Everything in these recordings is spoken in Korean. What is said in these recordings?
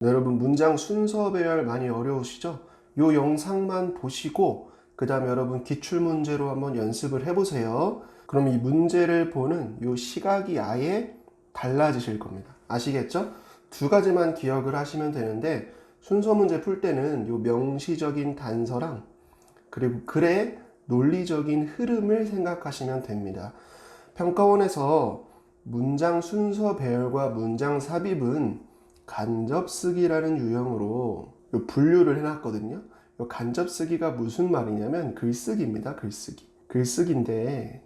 네, 여러분 문장 순서 배열 많이 어려우시죠? 요 영상만 보시고 그 다음에 여러분 기출문제로 한번 연습을 해보세요. 그럼 이 문제를 보는 요 시각이 아예 달라지실 겁니다. 아시겠죠? 두 가지만 기억을 하시면 되는데 순서 문제 풀 때는 요 명시적인 단서랑 그리고 글의 논리적인 흐름을 생각하시면 됩니다. 평가원에서 문장 순서 배열과 문장 삽입은 간접쓰기라는 유형으로 분류를 해놨거든요. 요 간접쓰기가 무슨 말이냐면 글쓰기입니다. 글쓰기. 글쓰기인데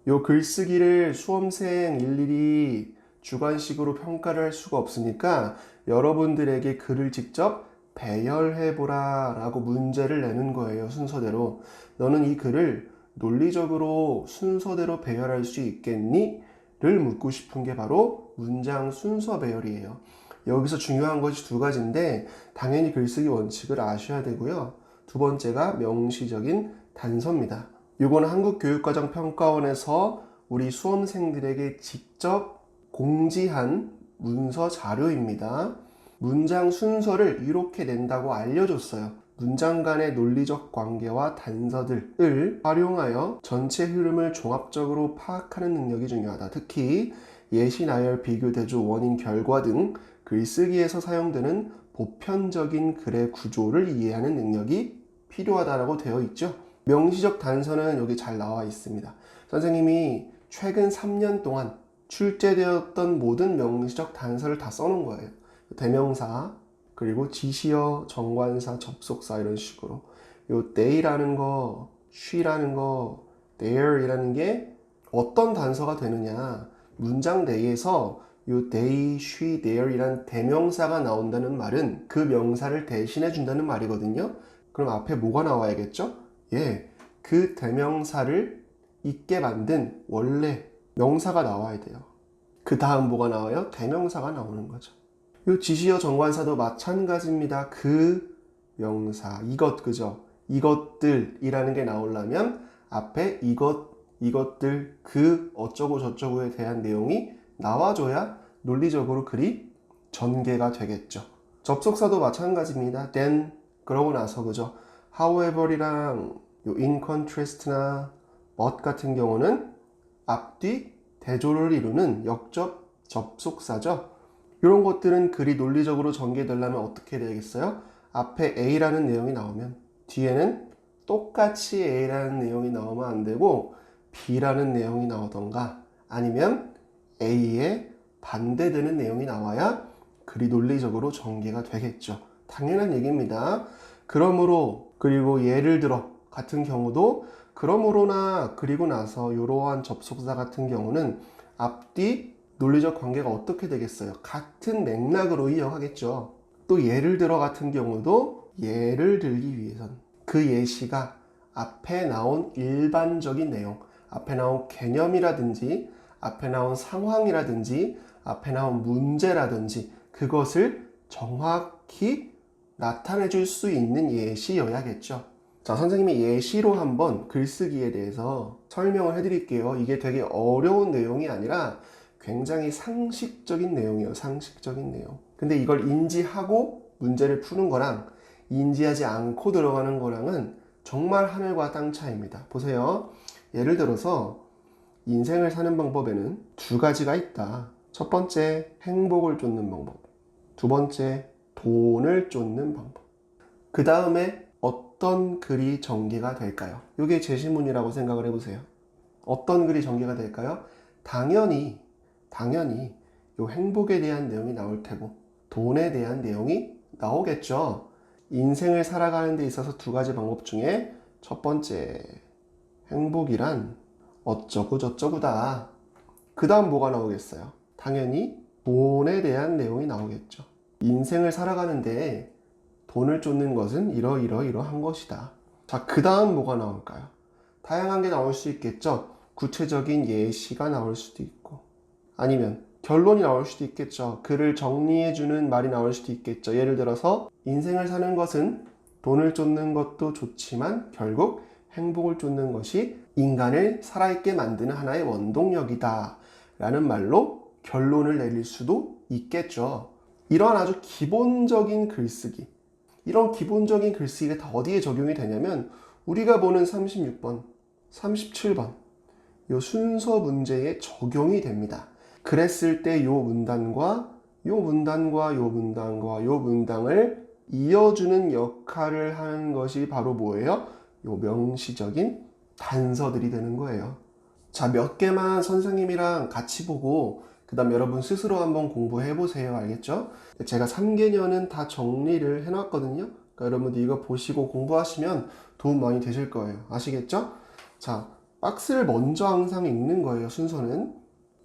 요 글쓰기를 수험생 일일이 주관식으로 평가를 할 수가 없으니까 여러분들에게 글을 직접 배열해보라 라고 문제를 내는 거예요. 순서대로. 너는 이 글을 논리적으로 순서대로 배열할 수 있겠니? 를 묻고 싶은 게 바로 문장 순서 배열이에요. 여기서 중요한 것이 두 가지인데 당연히 글쓰기 원칙을 아셔야 되고요. 두 번째가 명시적인 단서입니다. 이거는 한국교육과정평가원에서 우리 수험생들에게 직접 공지한 문서 자료입니다. 문장 순서를 이렇게 낸다고 알려줬어요. 문장 간의 논리적 관계와 단서들을 활용하여 전체 흐름을 종합적으로 파악하는 능력이 중요하다. 특히 예시, 나열, 비교, 대조, 원인, 결과 등 글쓰기에서 사용되는 보편적인 글의 구조를 이해하는 능력이 필요하다고 되어 있죠. 명시적 단서는 여기 잘 나와 있습니다. 선생님이 최근 3년 동안 출제되었던 모든 명시적 단서를 다 써놓은 거예요. 대명사, 그리고 지시어, 정관사, 접속사 이런 식으로 요 they라는 거, she라는 거, there이라는 게 어떤 단서가 되느냐, 문장 내에서 요 they, she, there이란 대명사가 나온다는 말은 그 명사를 대신해 준다는 말이거든요. 그럼 앞에 뭐가 나와야겠죠? 예, 그 대명사를 있게 만든 원래 명사가 나와야 돼요. 그 다음 뭐가 나와요? 대명사가 나오는 거죠. 요 지시어 정관사도 마찬가지입니다. 그 명사, 이것, 그죠? 이것들이라는 게 나오려면 앞에 이것들, 그 어쩌고 저쩌고에 대한 내용이 나와줘야 논리적으로 글이 전개가 되겠죠. 접속사도 마찬가지입니다. then, 그러고 나서, 그죠? however이랑 요 in contrast나 but 같은 경우는 앞뒤 대조를 이루는 역접 접속사죠. 이런 것들은 글이 논리적으로 전개되려면 어떻게 되겠어요? 앞에 A라는 내용이 나오면 뒤에는 똑같이 A라는 내용이 나오면 안 되고 B라는 내용이 나오던가 아니면 A에 반대되는 내용이 나와야 글이 논리적으로 전개가 되겠죠. 당연한 얘기입니다. 그러므로 그리고 예를 들어 같은 경우도 그러므로나 그리고 나서 이러한 접속사 같은 경우는 앞뒤 논리적 관계가 어떻게 되겠어요? 같은 맥락으로 이어가겠죠. 또 예를 들어 같은 경우도 예를 들기 위해선 그 예시가 앞에 나온 일반적인 내용, 앞에 나온 개념이라든지 앞에 나온 상황이라든지 앞에 나온 문제라든지 그것을 정확히 나타내 줄 수 있는 예시여야겠죠. 자, 선생님이 예시로 한번 글쓰기에 대해서 설명을 해드릴게요. 이게 되게 어려운 내용이 아니라 굉장히 상식적인 내용이에요. 상식적인 내용. 근데 이걸 인지하고 문제를 푸는 거랑 인지하지 않고 들어가는 거랑은 정말 하늘과 땅 차이입니다. 보세요. 예를 들어서 인생을 사는 방법에는 두 가지가 있다. 첫 번째, 행복을 쫓는 방법. 두 번째, 돈을 쫓는 방법. 그 다음에 어떤 글이 전개가 될까요? 이게 제시문이라고 생각을 해보세요. 어떤 글이 전개가 될까요? 당연히 이 행복에 대한 내용이 나올 테고 돈에 대한 내용이 나오겠죠. 인생을 살아가는 데 있어서 두 가지 방법 중에 첫 번째, 행복이란 어쩌고 저쩌고다. 그 다음 뭐가 나오겠어요? 당연히 돈에 대한 내용이 나오겠죠. 인생을 살아가는데 돈을 쫓는 것은 이러한 것이다. 자, 그 다음 뭐가 나올까요? 다양한 게 나올 수 있겠죠. 구체적인 예시가 나올 수도 있고 아니면 결론이 나올 수도 있겠죠. 글을 정리해주는 말이 나올 수도 있겠죠. 예를 들어서 인생을 사는 것은 돈을 쫓는 것도 좋지만 결국 행복을 쫓는 것이 인간을 살아있게 만드는 하나의 원동력이다 라는 말로 결론을 내릴 수도 있겠죠. 이러한 아주 기본적인 글쓰기, 이런 기본적인 글쓰기가 다 어디에 적용이 되냐면 우리가 보는 36번, 37번 요 순서 문제에 적용이 됩니다. 그랬을 때 요 문단과 요 문단과 요 문단과 요 문장을 이어주는 역할을 하는 것이 바로 뭐예요? 요 명시적인 단서들이 되는 거예요. 자, 몇 개만 선생님이랑 같이 보고 그 다음 여러분 스스로 한번 공부해 보세요. 알겠죠? 제가 3개년은 다 정리를 해놨거든요. 그러니까 여러분들 이거 보시고 공부하시면 도움 많이 되실 거예요. 아시겠죠? 자, 박스를 먼저 항상 읽는 거예요. 순서는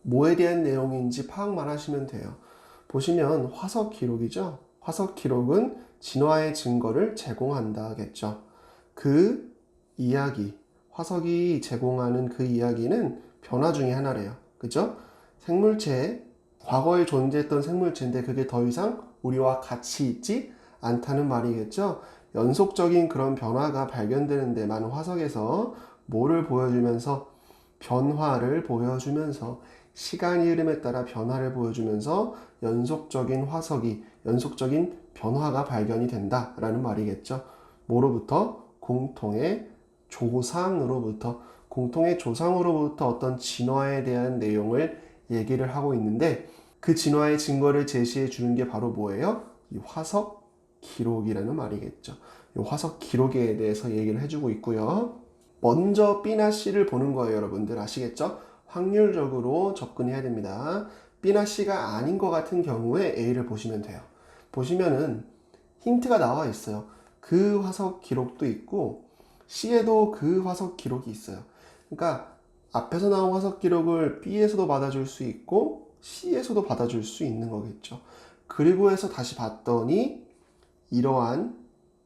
뭐에 대한 내용인지 파악만 하시면 돼요. 보시면 화석 기록이죠. 화석 기록은 진화의 증거를 제공한다겠죠. 그 이야기, 화석이 제공하는 그 이야기는 변화 중에 하나래요. 그죠? 생물체, 과거에 존재했던 생물체인데 그게 더 이상 우리와 같이 있지 않다는 말이겠죠. 연속적인 그런 변화가 발견되는데 많은 화석에서 뭐를 보여주면서 변화를 보여주면서 시간이 흐름에 따라 변화를 보여주면서 연속적인 화석이 연속적인 변화가 발견이 된다라는 말이겠죠. 뭐로부터? 공통의 조상으로부터 어떤 진화에 대한 내용을 얘기를 하고 있는데 그 진화의 증거를 제시해 주는 게 바로 뭐예요? 이 화석 기록이라는 말이겠죠. 이 화석 기록에 대해서 얘기를 해주고 있고요. 먼저 B나 C를 보는 거예요. 여러분들 아시겠죠? 확률적으로 접근해야 됩니다. B나 C가 아닌 것 같은 경우에 A를 보시면 돼요. 보시면은 힌트가 나와 있어요. 그 화석 기록도 있고 C에도 그 화석 기록이 있어요. 그러니까 앞에서 나온 화석 기록을 B에서도 받아줄 수 있고 C에서도 받아줄 수 있는 거겠죠. 그리고 해서 다시 봤더니 이러한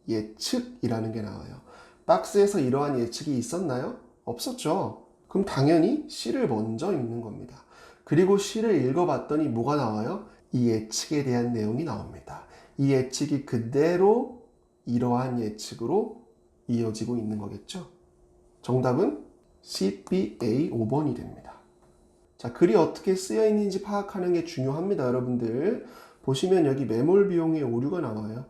예측이라는 게 나와요. 박스에서 이러한 예측이 있었나요? 없었죠. 그럼 당연히 C를 먼저 읽는 겁니다. 그리고 C를 읽어봤더니 뭐가 나와요? 이 예측에 대한 내용이 나옵니다. 이 예측이 그대로 이러한 예측으로 이어지고 있는 거겠죠. 정답은 CBA 5번이 됩니다. 자, 글이 어떻게 쓰여 있는지 파악하는 게 중요합니다. 여러분들 보시면 여기 매몰 비용의 오류가 나와요.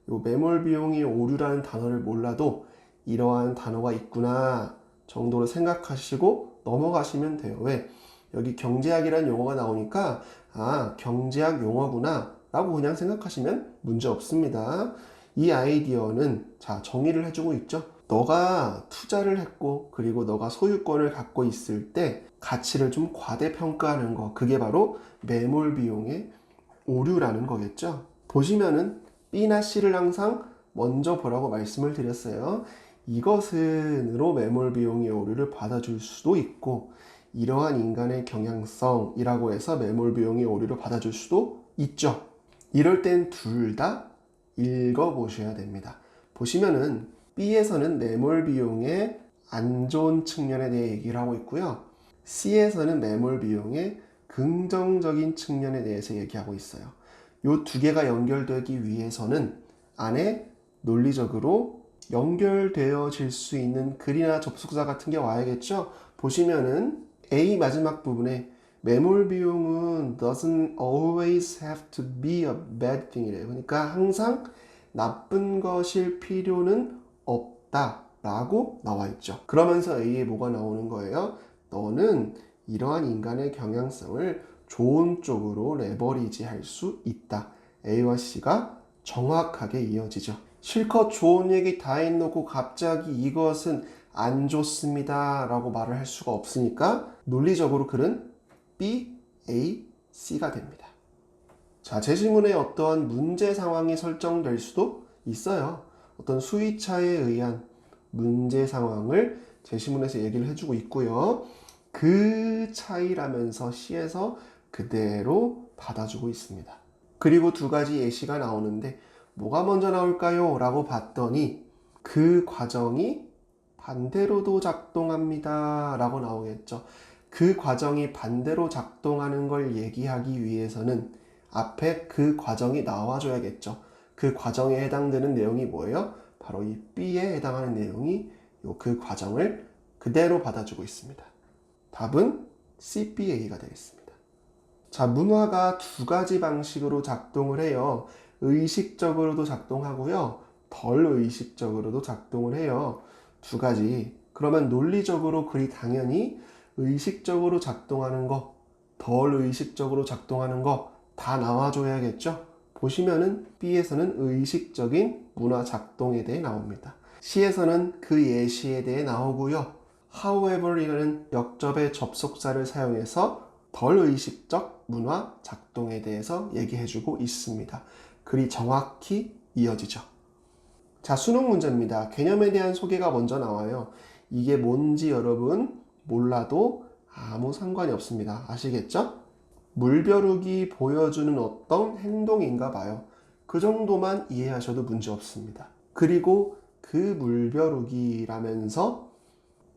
이 매몰 비용의 오류라는 단어를 몰라도 이러한 단어가 있구나 정도로 생각하시고 넘어가시면 돼요. 왜? 여기 경제학이라는 용어가 나오니까 아, 경제학 용어구나 라고 그냥 생각하시면 문제 없습니다. 이 아이디어는 자, 정의를 해주고 있죠. 너가 투자를 했고 그리고 너가 소유권을 갖고 있을 때 가치를 좀 과대평가하는 거, 그게 바로 매몰 비용의 오류라는 거겠죠. 보시면은 B나 C를 항상 먼저 보라고 말씀을 드렸어요. 이것은으로 매몰 비용의 오류를 받아줄 수도 있고 이러한 인간의 경향성이라고 해서 매몰 비용의 오류를 받아줄 수도 있죠. 이럴 땐 둘 다 읽어보셔야 됩니다. 보시면은 B에서는 매몰 비용의 안 좋은 측면에 대해 얘기를 하고 있고요. C에서는 매몰 비용의 긍정적인 측면에 대해서 얘기하고 있어요. 이 두 개가 연결되기 위해서는 안에 논리적으로 연결되어질 수 있는 글이나 접속사 같은 게 와야겠죠. 보시면은 A 마지막 부분에 매몰 비용은 doesn't always have to be a bad thing이래요. 그러니까 항상 나쁜 것일 필요는 없다 라고 나와 있죠. 그러면서 A에 뭐가 나오는 거예요? 너는 이러한 인간의 경향성을 좋은 쪽으로 레버리지 할 수 있다. A와 C가 정확하게 이어지죠. 실컷 좋은 얘기 다 해놓고 갑자기 이것은 안 좋습니다 라고 말을 할 수가 없으니까 논리적으로 글은 B, A, C가 됩니다. 자, 제시문에 어떠한 문제 상황이 설정될 수도 있어요. 어떤 수위차에 의한 문제 상황을 제시문에서 얘기를 해주고 있고요. 그 차이라면서 C에서 그대로 받아주고 있습니다. 그리고 두 가지 예시가 나오는데 뭐가 먼저 나올까요? 라고 봤더니 그 과정이 반대로도 작동합니다 라고 나오겠죠. 그 과정이 반대로 작동하는 걸 얘기하기 위해서는 앞에 그 과정이 나와줘야겠죠. 그 과정에 해당되는 내용이 뭐예요? 바로 이 B에 해당하는 내용이 그 과정을 그대로 받아주고 있습니다. 답은 CBA가 되겠습니다. 자, 문화가 두 가지 방식으로 작동을 해요. 의식적으로도 작동하고요. 덜 의식적으로도 작동을 해요. 두 가지. 그러면 논리적으로 그리 당연히 의식적으로 작동하는 거, 덜 의식적으로 작동하는 거 다 나와줘야겠죠? 보시면은 B에서는 의식적인 문화 작동에 대해 나옵니다. C에서는 그 예시에 대해 나오고요. however이라는 역접의 접속사를 사용해서 덜 의식적 문화 작동에 대해서 얘기해주고 있습니다. 글이 정확히 이어지죠. 자, 수능 문제입니다. 개념에 대한 소개가 먼저 나와요. 이게 뭔지 여러분 몰라도 아무 상관이 없습니다. 아시겠죠? 물벼룩이 보여주는 어떤 행동인가 봐요. 그 정도만 이해하셔도 문제 없습니다. 그리고 그 물벼룩이라면서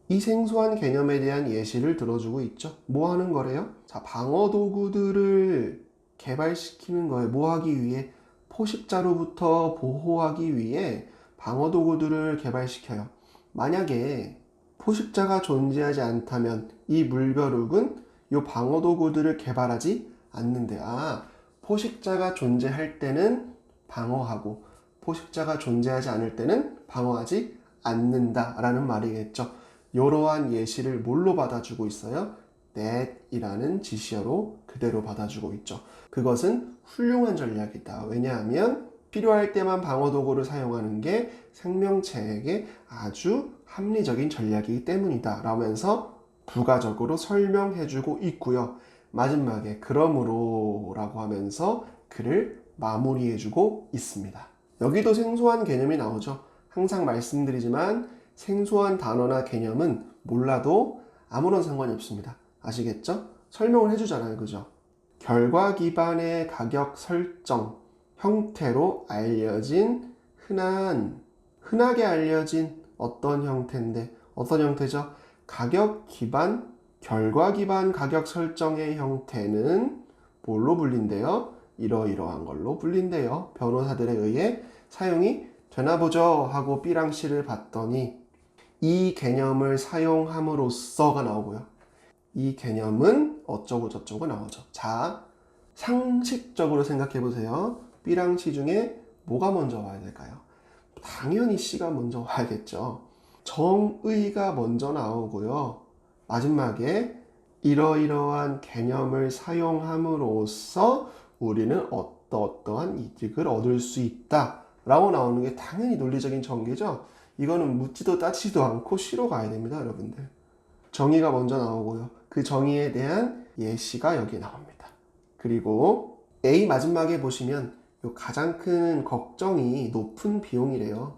이 생소한 개념에 대한 예시를 들어주고 있죠. 뭐 하는 거래요? 자, 방어 도구들을 개발시키는 거예요. 뭐 하기 위해? 포식자로부터 보호하기 위해 방어 도구들을 개발시켜요. 만약에 포식자가 존재하지 않다면 이 물벼룩은 이 방어 도구들을 개발하지 않는데, 포식자가 존재할 때는 방어하고 포식자가 존재하지 않을 때는 방어하지 않는다라는 말이겠죠. 이러한 예시를 뭘로 받아주고 있어요? that이라는 지시어로 그대로 받아주고 있죠. 그것은 훌륭한 전략이다. 왜냐하면 필요할 때만 방어 도구를 사용하는 게 생명체에게 아주 합리적인 전략이기 때문이다 라면서 부가적으로 설명해주고 있고요. 마지막에 그러므로 라고 하면서 글을 마무리해주고 있습니다. 여기도 생소한 개념이 나오죠. 항상 말씀드리지만 생소한 단어나 개념은 몰라도 아무런 상관이 없습니다. 아시겠죠? 설명을 해주잖아요. 그죠? 결과 기반의 가격 설정 형태로 알려진 흔하게 알려진 어떤 형태인데, 어떤 형태죠? 가격 기반, 결과 기반 가격 설정의 형태는 뭘로 불린대요? 이러이러한 걸로 불린대요. 변호사들에 의해 사용이 되나 보죠 하고 B랑 C를 봤더니 이 개념을 사용함으로써가 나오고요. 이 개념은 어쩌고 저쩌고 나오죠. 자, 상식적으로 생각해 보세요. B랑 C 중에 뭐가 먼저 와야 될까요? 당연히 C가 먼저 와야겠죠. 정의가 먼저 나오고요. 마지막에 이러이러한 개념을 사용함으로써 우리는 어떠한 이득을 얻을 수 있다 라고 나오는 게 당연히 논리적인 전개죠. 이거는 묻지도 따지지도 않고 C로 가야 됩니다, 여러분들. 정의가 먼저 나오고요. 그 정의에 대한 예시가 여기 나옵니다. 그리고 A 마지막에 보시면 요 가장 큰 걱정이 높은 비용이래요.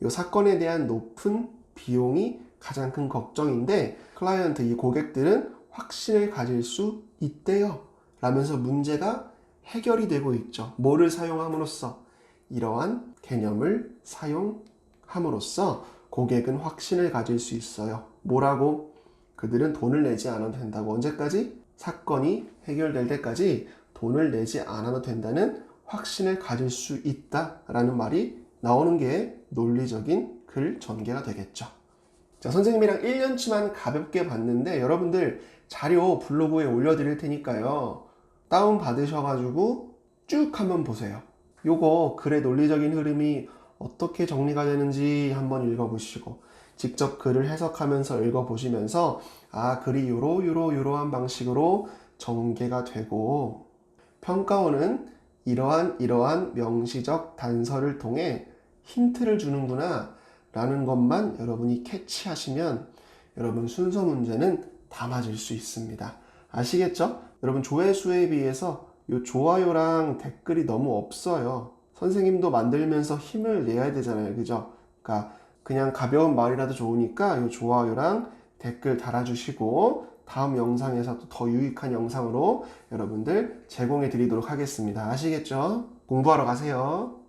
이 사건에 대한 높은 비용이 가장 큰 걱정인데 클라이언트, 이 고객들은 확신을 가질 수 있대요 라면서 문제가 해결이 되고 있죠. 뭐를 사용함으로써? 이러한 개념을 사용함으로써 고객은 확신을 가질 수 있어요. 뭐라고? 그들은 돈을 내지 않아도 된다고. 언제까지? 사건이 해결될 때까지 돈을 내지 않아도 된다는 확신을 가질 수 있다라는 말이 나오는 게 논리적인 글 전개가 되겠죠. 자, 선생님이랑 1년치만 가볍게 봤는데 여러분들 자료 블로그에 올려드릴 테니까요. 다운 받으셔가지고 쭉 한번 보세요. 요거 글의 논리적인 흐름이 어떻게 정리가 되는지 한번 읽어보시고 직접 글을 해석하면서 읽어보시면서 글이 요러한 방식으로 전개가 되고 평가원은 이러한 명시적 단서를 통해 힌트를 주는구나 라는 것만 여러분이 캐치하시면 여러분 순서 문제는 다 맞을 수 있습니다. 아시겠죠? 여러분 조회수에 비해서 요 좋아요랑 댓글이 너무 없어요. 선생님도 만들면서 힘을 내야 되잖아요. 그죠? 그러니까 그냥 가벼운 말이라도 좋으니까 요 좋아요랑 댓글 달아주시고 다음 영상에서도 더 유익한 영상으로 여러분들 제공해 드리도록 하겠습니다. 아시겠죠? 공부하러 가세요.